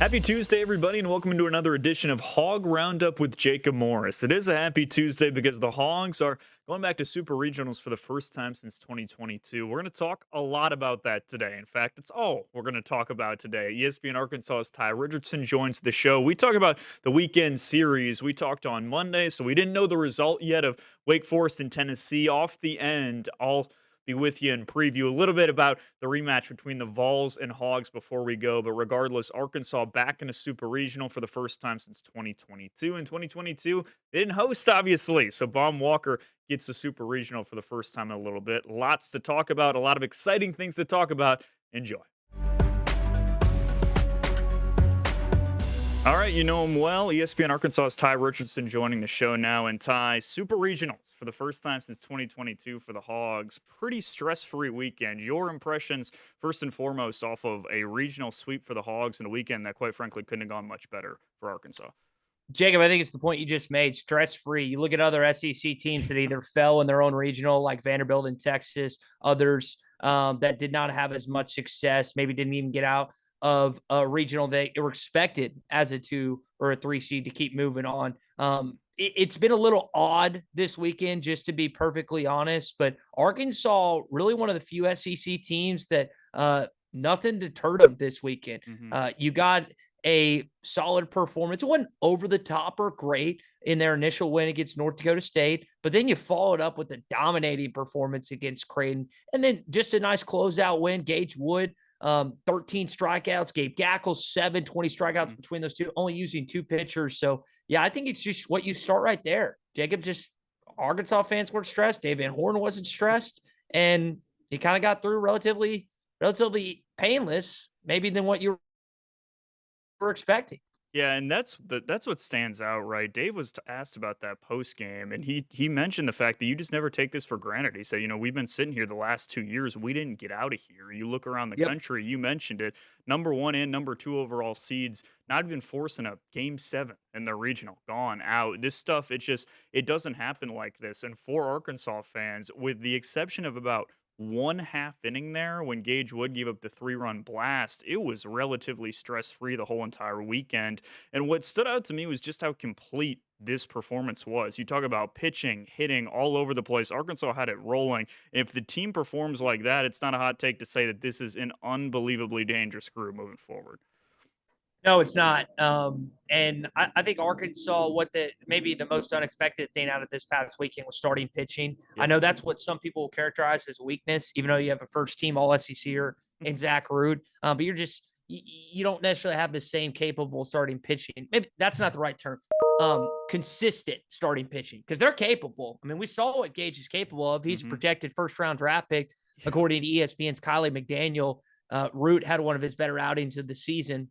Happy Tuesday, everybody, and welcome to another edition of Hog Roundup with Jacob Morris. It is a happy Tuesday because the Hogs are going back to Super Regionals for the first time since 2022. We're going to talk a lot about that today. In fact, it's all we're going to talk about today. ESPN Arkansas's Ty Richardson joins the show. We talk about the weekend series. We talked on Monday, so we didn't know the result yet of Wake Forest and Tennessee. Off the end, all be with you and preview a little bit about the rematch between the Vols and Hogs before we go. But regardless, Arkansas back in a Super Regional for the first time since 2022. In 2022, they didn't host, obviously. So Baum Walker gets the Super Regional for the first time in a little bit. Lots to talk about, a lot of exciting things to talk about. Enjoy. All right, you know him well. ESPN Arkansas's Ty Richardson joining the show now. And Ty, Super Regionals for the first time since 2022 for the Hogs. Pretty stress-free weekend. Your impressions, first and foremost, off of a regional sweep for the Hogs and a weekend that, quite frankly, couldn't have gone much better for Arkansas. Jacob, I think it's the point you just made, stress-free. You look at other SEC teams that either fell in their own regional, like Vanderbilt in Texas, others that did not have as much success, maybe didn't even get out of a regional. They were expected as a 2 or a 3 seed to keep moving on. It's been a little odd this weekend, just to be perfectly honest, but Arkansas, really one of the few SEC teams that nothing deterred them this weekend. You got a solid performance. It wasn't over the top or great in their initial win against North Dakota State, but then you followed up with a dominating performance against Creighton, and then just a nice closeout win. Gage Wood, 13 strikeouts, Gabe Gackle, 20 strikeouts between those two, only using 2 pitchers. So, yeah, I think it's just what you start right there. Jacob, just Arkansas fans weren't stressed. Dave Van Horn wasn't stressed, and he kind of got through relatively painless, maybe than what you were expecting. Yeah, and that's what stands out, right? Dave was asked about that post game, and he mentioned the fact that you just never take this for granted. He said, we've been sitting here the last 2 years, we didn't get out of here. You look around the country, you mentioned it, number 1 and number 2 overall seeds, not even forcing a game 7 in the regional, gone out. This stuff, it doesn't happen like this. And for Arkansas fans, with the exception of about 1/2 inning there when Gage Wood gave up the 3-run blast, it was relatively stress-free the whole entire weekend. And what stood out to me was just how complete this performance was. You talk about pitching, hitting all over the place. Arkansas had it rolling. If the team performs like that, it's not a hot take to say that this is an unbelievably dangerous group moving forward. No, it's not. And I think Arkansas, maybe the most unexpected thing out of this past weekend was starting pitching. I know that's what some people will characterize as weakness, even though you have a first-team All-SEC-er in Zach Rude. But you don't necessarily have the same capable starting pitching. Maybe that's not the right term. Consistent starting pitching, because they're capable. I mean, we saw what Gage is capable of. He's a projected first-round draft pick, according to ESPN's Kylie McDaniel. Root had one of his better outings of the season.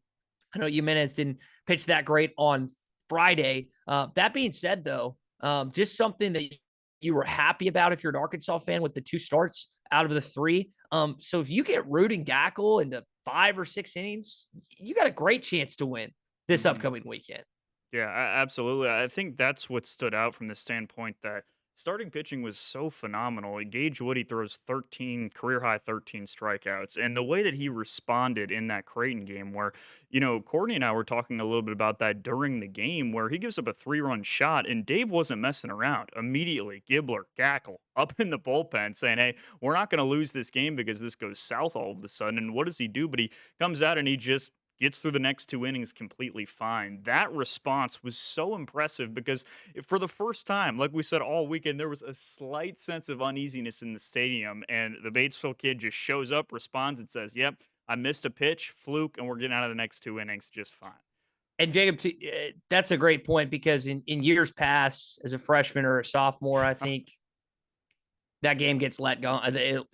I know Jimenez didn't pitch that great on Friday. That being said, though, just something that you were happy about if you're an Arkansas fan with the 2 starts out of the 3. So if you get Root and Gackle into 5 or 6 innings, you got a great chance to win this upcoming weekend. Yeah, absolutely. I think that's what stood out from the standpoint that starting pitching was so phenomenal. Gage Woody throws career high 13 strikeouts. And the way that he responded in that Creighton game where, Courtney and I were talking a little bit about that during the game where he gives up a 3-run shot and Dave wasn't messing around. Immediately, Gibbler, Gackle up in the bullpen saying, hey, we're not going to lose this game because this goes south all of a sudden. And what does he do? But he comes out and he just gets through the next 2 innings completely fine. That response was so impressive because for the first time, like we said all weekend, there was a slight sense of uneasiness in the stadium, and the Batesville kid just shows up, responds, and says, yep, I missed a pitch, fluke, and we're getting out of the next 2 innings just fine. And Jacob, that's a great point because in years past, as a freshman or a sophomore, I think that game gets let go.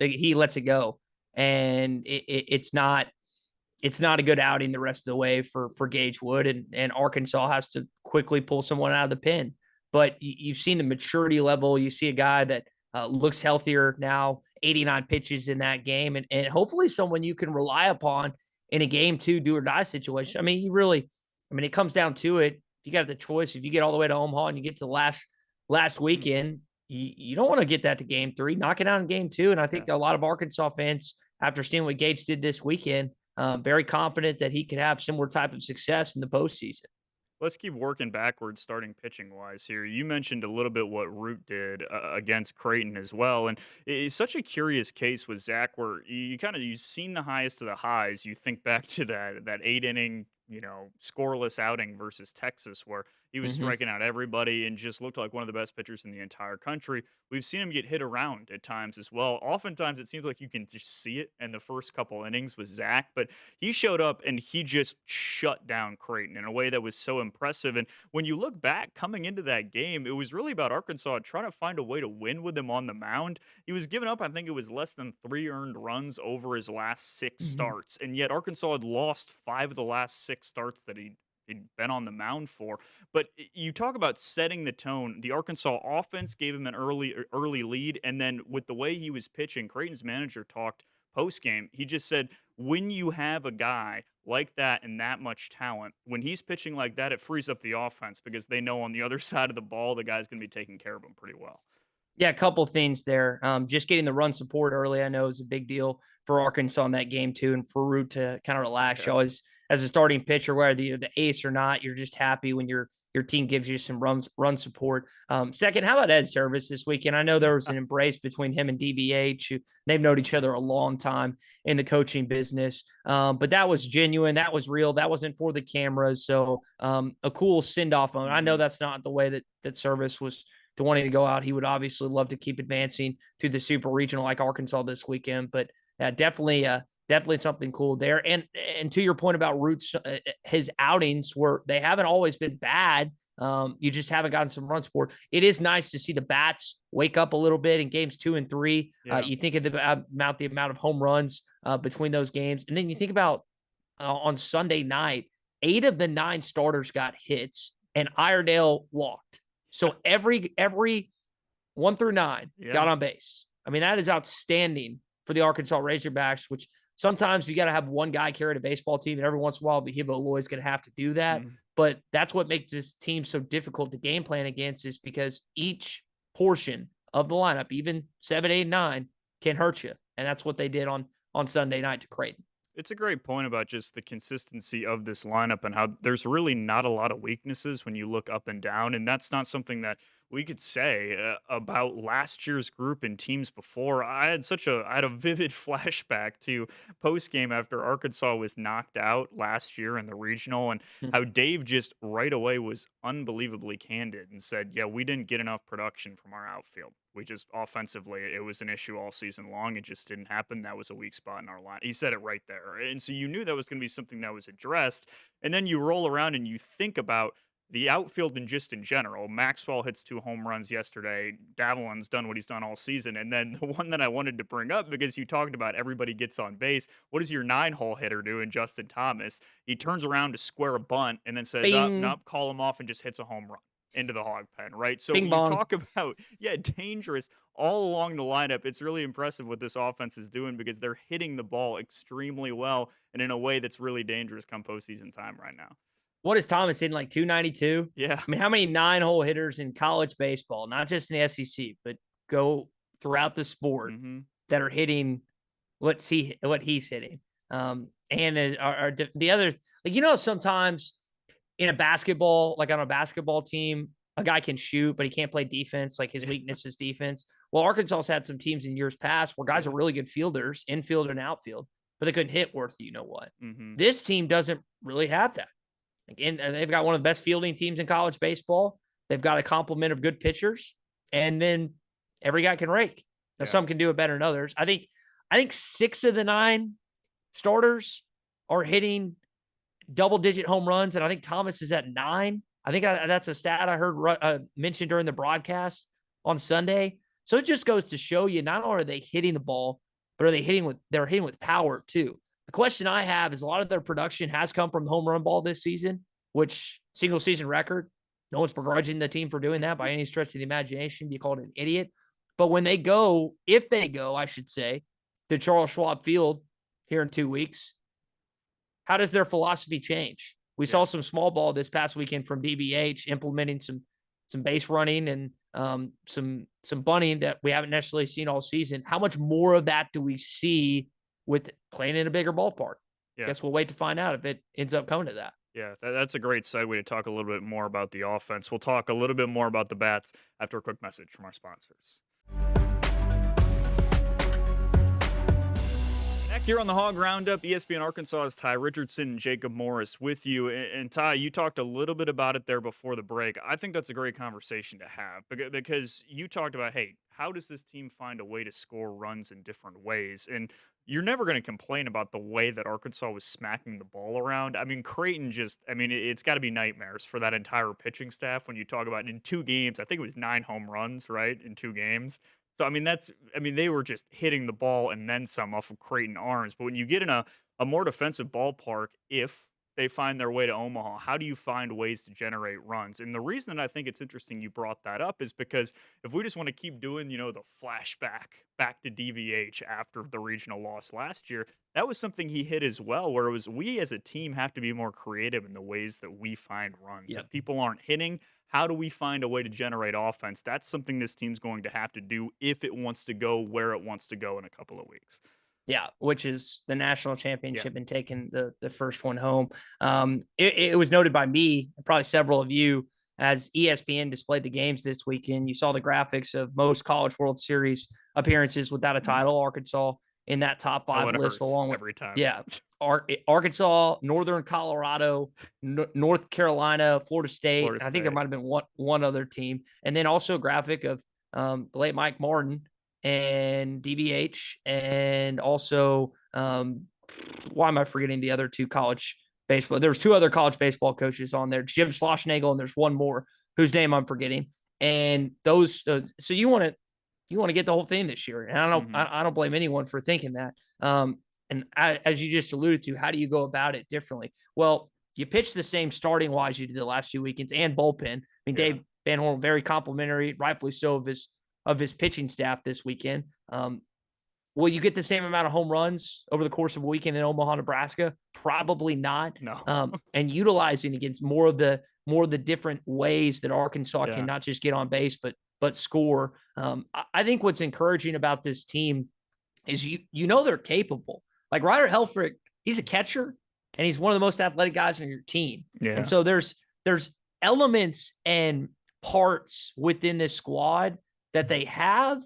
He lets it go, and it's not a good outing the rest of the way for Gage Wood, and Arkansas has to quickly pull someone out of the pen. But you've seen the maturity level. You see a guy that looks healthier now, 89 pitches in that game, and hopefully someone you can rely upon in a game 2 do or die situation. I mean, it comes down to it. If you got the choice, if you get all the way to Omaha and you get to last weekend, you don't want to get that to game 3, knock it out in game 2. And I think a lot of Arkansas fans, after seeing what Gage did this weekend, very confident that he could have similar type of success in the postseason. Let's keep working backwards, starting pitching wise here. You mentioned a little bit what Root did against Creighton as well, and it's such a curious case with Zach, where you kind of you've seen the highest of the highs. You think back to that 8 inning, scoreless outing versus Texas, where he was Hmm. striking out everybody and just looked like one of the best pitchers in the entire country. We've seen him get hit around at times as well. Oftentimes, it seems like you can just see it in the first couple innings with Zach, but he showed up and he just shut down Creighton in a way that was so impressive. And when you look back coming into that game, it was really about Arkansas trying to find a way to win with him on the mound. He was giving up, I think it was less than 3 earned runs over his last 6 starts. And yet Arkansas had lost 5 of the last 6 starts that he'd been on the mound for. But you talk about setting the tone. The Arkansas offense gave him an early lead, and then with the way he was pitching, Creighton's manager talked post game. He just said, when you have a guy like that and that much talent, when he's pitching like that, it frees up the offense because they know on the other side of the ball, the guy's going to be taking care of him pretty well. Yeah, a couple things there. Just getting the run support early, I know, is a big deal for Arkansas in that game too, and for Root to kind of relax. You Yeah. always, as a starting pitcher, whether you're the ace or not, you're just happy when your team gives you some run support. Second, how about Ed Service this weekend? I know there was an embrace between him and DBH. They've known each other a long time in the coaching business, but that was genuine. That was real. That wasn't for the cameras. So a cool send off moment. I know Mhm. that's not the way that Service was to wanting to go out. He would obviously love to keep advancing to the super regional like Arkansas this weekend, but definitely something cool there. And to your point about Roots, his outings they haven't always been bad. You just haven't gotten some run support. It is nice to see the bats wake up a little bit in games 2 and 3. Yeah. You think of the amount of home runs between those games, and then you think about on Sunday night, 8 of the 9 starters got hits, and Iredale walked. So every 1 through 9 Yeah. got on base. I mean, that is outstanding for the Arkansas Razorbacks, which sometimes you got to have one guy carry a baseball team, and every once in a while, Behiba Lloyd's going to have to do that. Mhm. But that's what makes this team so difficult to game plan against, is because each portion of the lineup, even 7, 8, 9, can hurt you. And that's what they did on Sunday night to Creighton. It's a great point about just the consistency of this lineup and how there's really not a lot of weaknesses when you look up and down. And that's not something that we could say about last year's group and teams before. I had a vivid flashback to post game after Arkansas was knocked out last year in the regional, and how Dave just right away was unbelievably candid and said, "Yeah, we didn't get enough production from our outfield. We just offensively, it was an issue all season long. It just didn't happen. That was a weak spot in our line." He said it right there. And so you knew that was going to be something that was addressed. And then you roll around and you think about the outfield and just in general. Maxwell hits 2 home runs yesterday. Davilin's done what he's done all season. And then the one that I wanted to bring up, because you talked about everybody gets on base. What does your 9 hole hitter do in Justin Thomas? He turns around to square a bunt and then says, up, Bing, nope, call him off, and just hits a home run into the hog pen, right? So bing you bong. talk about, yeah, dangerous all along the lineup. It's really impressive what this offense is doing because they're hitting the ball extremely well and in a way that's really dangerous come postseason time right now. What is Thomas hitting, like 292? Yeah. I mean, how many 9 hole hitters in college baseball, not just in the SEC, but go throughout the sport, Hmm. that are hitting what he's hitting? And are the other, like, sometimes in a basketball, like on a basketball team, a guy can shoot, but he can't play defense. Like, his Yeah. weakness is defense. Well, Arkansas's had some teams in years past where guys are Yeah. really good fielders, infield and outfield, but they couldn't hit worth what. Hmm. This team doesn't really have that. Again, they've got one of the best fielding teams in college baseball. They've got a complement of good pitchers, and then every guy can rake. Now, Yeah. some can do it better than others. I think 6 of the 9 starters are hitting double-digit home runs, and I think Thomas is at 9. I think that's a stat I heard mentioned during the broadcast on Sunday. So it just goes to show you, not only are they hitting the ball, but they're hitting with power too. The question I have is, a lot of their production has come from the home run ball this season, which single season record. No one's begrudging the team for doing that by any stretch of the imagination. Be called an idiot. But if they go, I should say, to Charles Schwab Field here in 2 weeks, how does their philosophy change? We saw Yeah. some small ball this past weekend from DBH, implementing some base running and some bunting that we haven't necessarily seen all season. How much more of that do we see with playing in a bigger ballpark? Yeah. guess we'll wait to find out if it ends up coming to that. Yeah, that's a great segue to talk a little bit more about the offense. We'll talk a little bit more about the bats after a quick message from our sponsors. Back here on the Hog Roundup, ESPN Arkansas's Ty Richardson and Jacob Morris with you. And Ty, you talked a little bit about it there before the break. I think that's a great conversation to have because you talked about, hey, how does this team find a way to score runs in different ways? And you're never going to complain about the way that Arkansas was smacking the ball around. I mean, Creighton just, I mean, it's got to be nightmares for that entire pitching staff when you talk about in 2 games. I think it was 9 home runs, right, in 2 games. So I mean, they were just hitting the ball and then some off of Creighton arms. But when you get in a more defensive ballpark, if they find their way to Omaha, how do you find ways to generate runs? And the reason that I think it's interesting you brought that up is because if we just want to keep doing, the flashback back to DVH after the regional loss last year, that was something he hit as well, where it was we as a team have to be more creative in the ways that we find runs. Yep. If people aren't hitting, how do we find a way to generate offense? That's something this team's going to have to do if it wants to go where it wants to go in a couple of weeks. Yeah, which is the national Yeah. championship and taking the first one home. It was noted by me, and probably several of you, as ESPN displayed the games this weekend. You saw the graphics of most College World Series appearances without a Mhm. title. Arkansas in that top Oh, five and it list, hurts along with every time. yeah, Arkansas, Northern Colorado, North Carolina, Florida State. Florida And I think there State. might have been one other team, and then also a graphic of the late Mike Martin and DBH, and also why am I forgetting the other two college baseball? There was two other college baseball coaches on there, Jim Schlossnagle, and there's one more whose name I'm forgetting. And those, so you want to get the whole thing this year, and Mhm. I don't blame anyone for thinking that. And as you just alluded to, how do you go about it differently? Well, you pitch the same starting wise you did the last 2 weekends and bullpen. I mean, Yeah. Dave Van Horn very complimentary, rightfully so, of his pitching staff this weekend. Will you get the same amount of home runs over the course of a weekend in Omaha, Nebraska? Probably not. No. And utilizing against more of the different ways that Arkansas can Yeah. not just get on base but score. I think what's encouraging about this team is you know they're capable. Like Ryder Helfrich, he's a catcher and he's one of the most athletic guys on your team. And Yeah. so there's elements and parts within this squad that they have,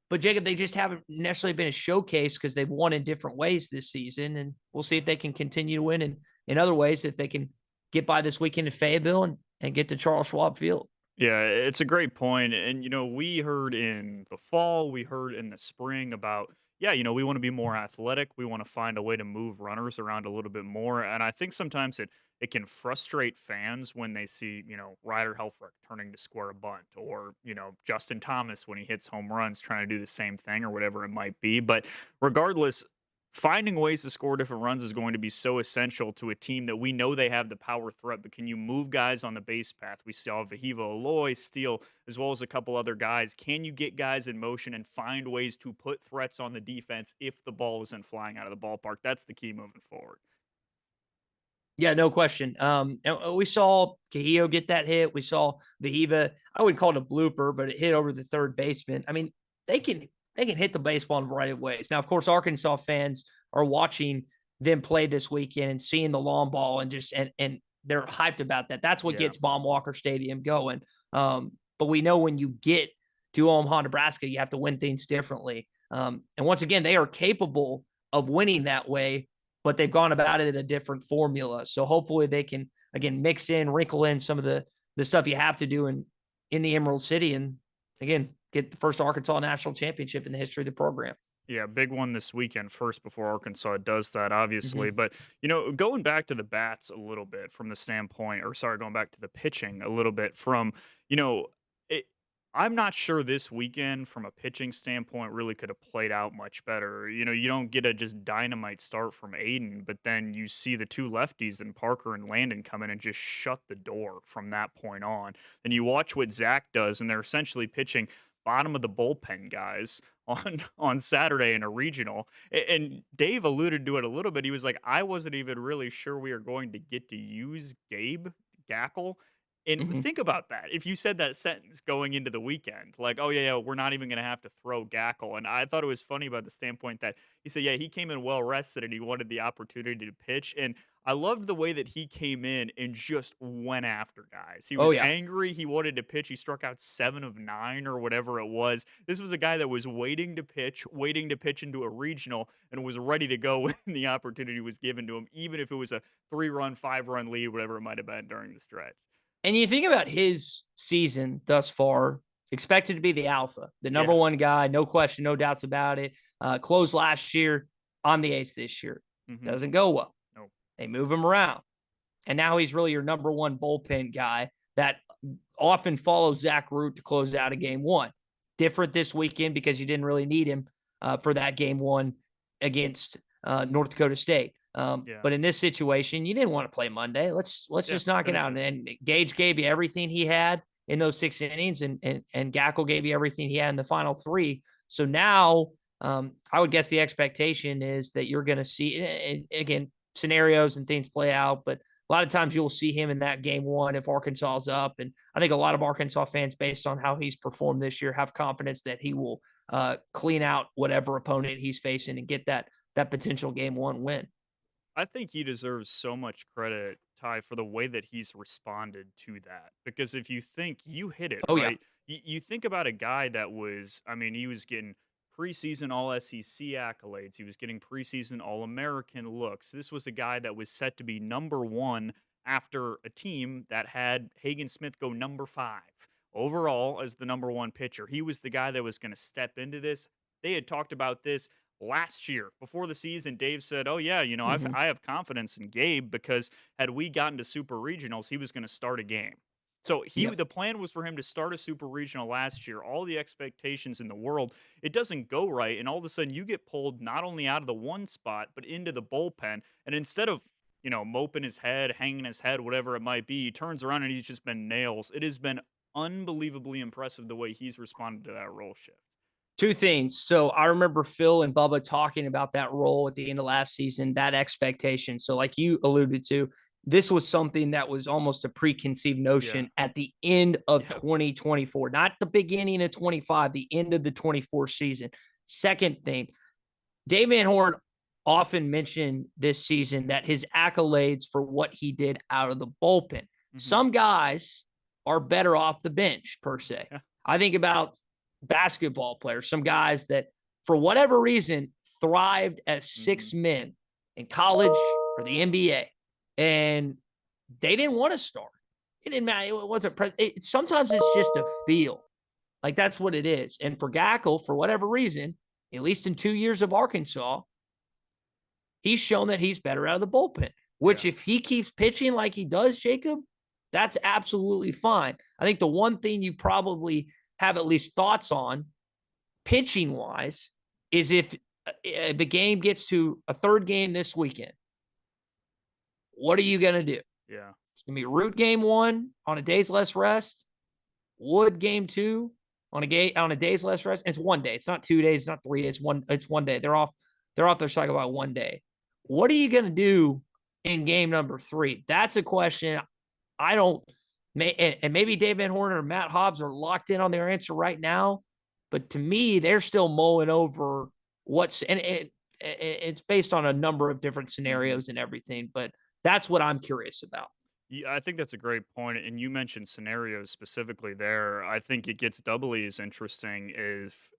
but Jacob, they just haven't necessarily been a showcase because they've won in different ways this season. And we'll see if they can continue to win in other ways, if they can get by this weekend in Fayetteville and get to Charles Schwab Field. Yeah, it's a great point. And, we heard in the fall, we heard in the spring about, yeah, we want to be more athletic. We want to find a way to move runners around a little bit more. And I think sometimes it can frustrate fans when they see, Ryder Helfrich turning to square a bunt or, Justin Thomas when he hits home runs trying to do the same thing or whatever it might be. But regardless, finding ways to score different runs is going to be so essential to a team that we know they have the power threat, but can you move guys on the base path? We saw Vahiva Aloy, Steele, as well as a couple other guys. Can you get guys in motion and find ways to put threats on the defense if the ball isn't flying out of the ballpark? That's the key moving forward. Yeah, no question. And we saw Cahillo get that hit. We saw Vahiva. I would call it a blooper, but it hit over the third baseman. I mean, they can hit the baseball in a variety of ways. Now, of course, Arkansas fans are watching them play this weekend and seeing the long ball and they're hyped about that. That's what Yeah. gets Baum Walker Stadium going. But we know when you get to Omaha, Nebraska, you have to win things differently. And once again, they are capable of winning that way, but they've gone about it in a different formula. So hopefully they can again wrinkle in some of the stuff you have to do in the Emerald City, and again get the first Arkansas national championship in the history of the program. Yeah, big one this weekend first before Arkansas does that, obviously. Mm-hmm. But, going back to the bats a little bit from the standpoint, or sorry, going back to the pitching a little bit from, you know, it, I'm not sure this weekend from a pitching standpoint really could have played out much better. You don't get a just dynamite start from Aiden, but then you see the two lefties and Parker and Landon come in and just shut the door from that point on. And you watch what Zach does, and they're essentially pitching bottom of the bullpen guys on Saturday in a regional. And Dave alluded to it a little bit. He was like, I wasn't even really sure we are going to get to use Gabe Gackle And Mhm. think about that. If you said that sentence going into the weekend, like, "Oh, yeah, we're not even gonna have to throw Gackle," and I thought it was funny about the standpoint that he said, yeah, he came in well rested and he wanted the opportunity to pitch, and I loved the way that he came in and just went after guys. He Oh, was yeah. angry, he wanted to pitch, he struck out 7 of 9 or whatever it was. This was a guy that was waiting to pitch into a regional, and was ready to go when the opportunity was given to him, even if it was a 3-run, 5-run lead, whatever it might have been during the stretch. And you think about his season thus far, expected to be the alpha, the number Yeah. one guy, no question, no doubts about it. Closed last year. I'm the ace this year. Mhm. Doesn't go well. Nope. They move him around. And now he's really your number one bullpen guy that often follows Zach Root to close out a game one. Different this weekend because you didn't really need him for that game one against North Dakota State. Yeah. But in this situation, you didn't want to play Monday. Let's Yeah, just knock it finish out. it. And Gage gave you everything he had in those 6 innings, and Gackle gave you everything he had in the final three. So now, I would guess the expectation is that you're going to see, and again, scenarios and things play out, but a lot of times you'll see him in that game one if Arkansas is up. And I think a lot of Arkansas fans, based on how he's performed this year, have confidence that he will clean out whatever opponent he's facing and get that potential game one win. I think he deserves so much credit, Ty, for the way that he's responded to that. Because if you think you hit it, Oh, yeah. right? You think about a guy that was, I mean, he was getting preseason All SEC accolades, he was getting preseason All American looks. This was a guy that was set to be number one after a team that had Hagen Smith go number 5 overall as the number one pitcher. He was the guy that was going to step into this. They had talked about this last year before the season. Dave said, "Oh yeah, Mhm. I have confidence in Gabe because had we gotten to super regionals, he was going to start a game." So Yep. the plan was for him to start a super regional last year. All the expectations in the world, it doesn't go right, and all of a sudden you get pulled not only out of the one spot but into the bullpen. And instead of moping his head, hanging his head, whatever it might be, he turns around and he's just been nails. It has been unbelievably impressive the way he's responded to that role shift. Two things. So I remember Phil and Bubba talking about that role at the end of last season, that expectation. So, like you alluded to, this was something that was almost a preconceived Yeah. notion at the end of Yeah. 2024, not the beginning of 25, the end of the 24 season. Second thing, Dave Van Horn often mentioned this season that his accolades for what he did out of the bullpen. Mhm. Some guys are better off the bench, per se. Yeah. I think about basketball players, some guys that, for whatever reason, thrived as Mhm. 6 men in college or the NBA, and they didn't want to start. It didn't matter. It wasn't. Sometimes it's just a feel. Like that's what it is. And for Gackle, for whatever reason, at least in 2 years of Arkansas, he's shown that he's better out of the bullpen. Which, Yeah. if he keeps pitching like he does, Jacob, that's absolutely fine. I think the one thing you probably have at least thoughts on, pitching wise, is if the game gets to a third game this weekend, what are you going to do? Yeah. It's going to be Root game one on a day's less rest, Wood game two on a day's less rest. It's one day. It's not 2 days. It's not 3 days. It's one day. They're off. They're off their cycle by one day. What are you going to do in game number three? That's a question. I don't. And maybe Dave Van Horn or Matt Hobbs are locked in on their answer right now, but to me, they're still mulling over it's based on a number of different Mhm. scenarios and everything. But that's what I'm curious about. Yeah, I think that's a great point, and you mentioned scenarios specifically there. I think it gets doubly as interesting if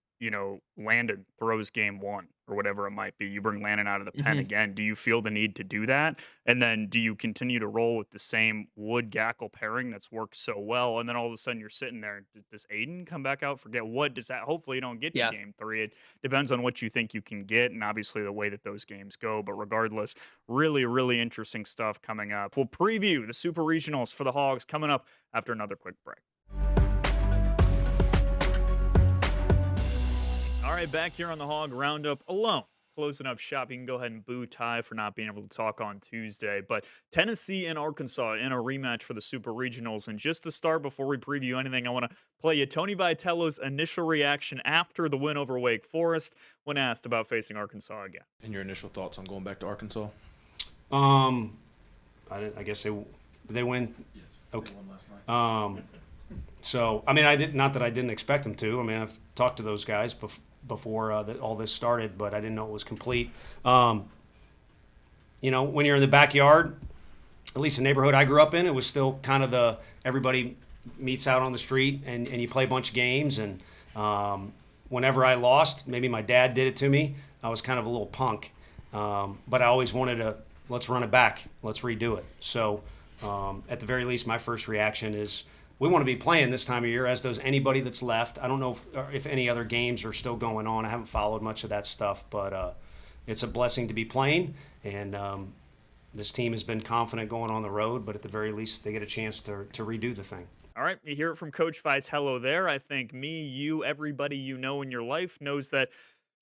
Landon throws game one or whatever it might be. You bring Landon out of the pen Mhm. again. Do you feel the need to do that? And then do you continue to roll with the same Wood Gackle pairing that's worked so well? And then all of a sudden you're sitting there. Does Aiden come back out? Forget what does that? Hopefully you don't get to Yeah. game three. It depends on what you think you can get, and obviously the way that those games go. But regardless, really, really interesting stuff coming up. We'll preview the Super Regionals for the Hogs coming up after another quick break. All right, back here on the Hog Roundup alone. Closing up shop. You can go ahead and boo Ty for not being able to talk on Tuesday. But Tennessee and Arkansas in a rematch for the Super Regionals. And just to start, before we preview anything, I want to play you Tony Vitello's initial reaction after the win over Wake Forest when asked about facing Arkansas again. And your initial thoughts on going back to Arkansas? Um, I guess they Did they win? Yes, they Okay. won last night. So I mean, I did not that I didn't expect them to. I mean, I've talked to those guys before all this started, but I didn't know it was complete. When you're in the backyard, at least the neighborhood I grew up in, it was still kind of the everybody meets out on the street and you play a bunch of games. And whenever I lost, maybe my dad did it to me. I was kind of a little punk, but I always wanted to let's run it back, let's redo it. So at the very least, my first reaction is we want to be playing this time of year, as does anybody that's left. I don't know if any other games are still going on. I haven't followed much of that stuff, but it's a blessing to be playing. And this team has been confident going on the road, but at the very least, they get a chance to redo the thing. All right, you hear it from Coach Vitello there. I think me, you, everybody you know in your life knows that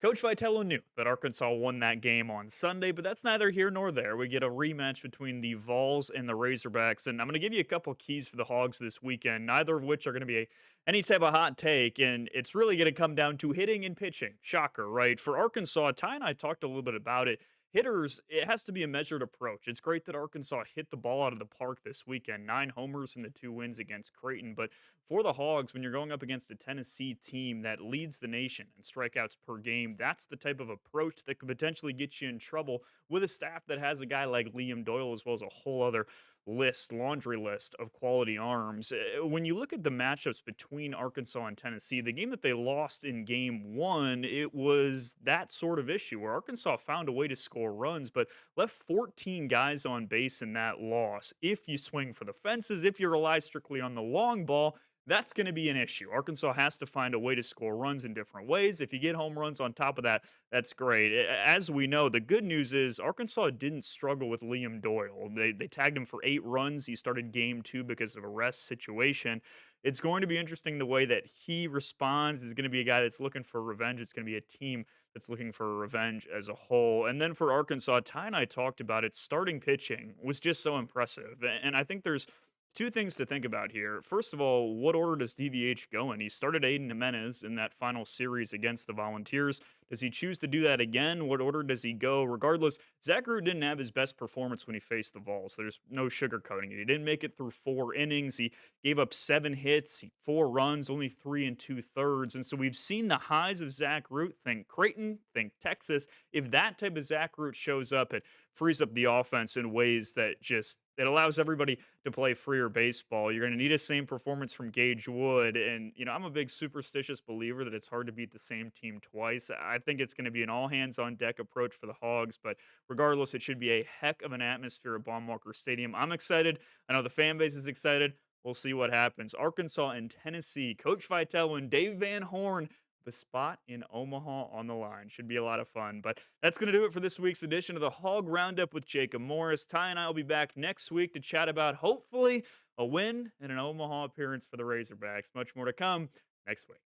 Coach Vitello knew that Arkansas won that game on Sunday, but that's neither here nor there. We get a rematch between the Vols and the Razorbacks, and I'm going to give you a couple keys for the Hogs this weekend, neither of which are going to be any type of hot take, and it's really going to come down to hitting and pitching. Shocker, right? For Arkansas, Ty and I talked a little bit about it. Hitters, it has to be a measured approach. It's great that Arkansas hit the ball out of the park this weekend, 9 homers in the 2 wins against Creighton. But for the Hogs, when you're going up against a Tennessee team that leads the nation in strikeouts per game, that's the type of approach that could potentially get you in trouble with a staff that has a guy like Liam Doyle, as well as a whole other laundry list of quality arms. When you look at the matchups between Arkansas and Tennessee, the game that they lost in game one, it was that sort of issue where Arkansas found a way to score runs, but left 14 guys on base in that loss. If you swing for the fences, if you rely strictly on the long ball, that's going to be an issue. Arkansas has to find a way to score runs in different ways. If you get home runs on top of that, that's great. As we know, the good news is Arkansas didn't struggle with Liam Doyle. They tagged him for 8 runs. He started game two because of a rest situation. It's going to be interesting the way that he responds. He's going to be a guy that's looking for revenge. It's going to be a team that's looking for revenge as a whole. And then for Arkansas, Ty and I talked about it. Starting pitching was just so impressive. And I think there's two things to think about here. First of all, what order does DVH go in? He started Aiden Jimenez in that final series against the Volunteers. Does he choose to do that again? What order does he go? Regardless, Zach Root didn't have his best performance when he faced the Vols. There's no sugarcoating it. He didn't make it through 4 innings. He gave up 7 hits, 4 runs, only 3 2/3. And so we've seen the highs of Zach Root. Think Creighton, think Texas. If that type of Zach Root shows up, it frees up the offense in ways that just it allows everybody to play freer baseball. You're going to need a same performance from Gage Wood. And, I'm a big superstitious believer that it's hard to beat the same team twice. I think it's going to be an all hands on deck approach for the Hogs. But regardless, it should be a heck of an atmosphere at Baum-Walker Stadium. I'm excited. I know the fan base is excited. We'll see what happens. Arkansas and Tennessee. Coach Vitale and Dave Van Horn, the spot in Omaha on the line. Should be a lot of fun. But that's going to do it for this week's edition of the Hog Roundup with Jacob Morris. Ty and I will be back next week to chat about hopefully a win and an Omaha appearance for the Razorbacks. Much more to come next week.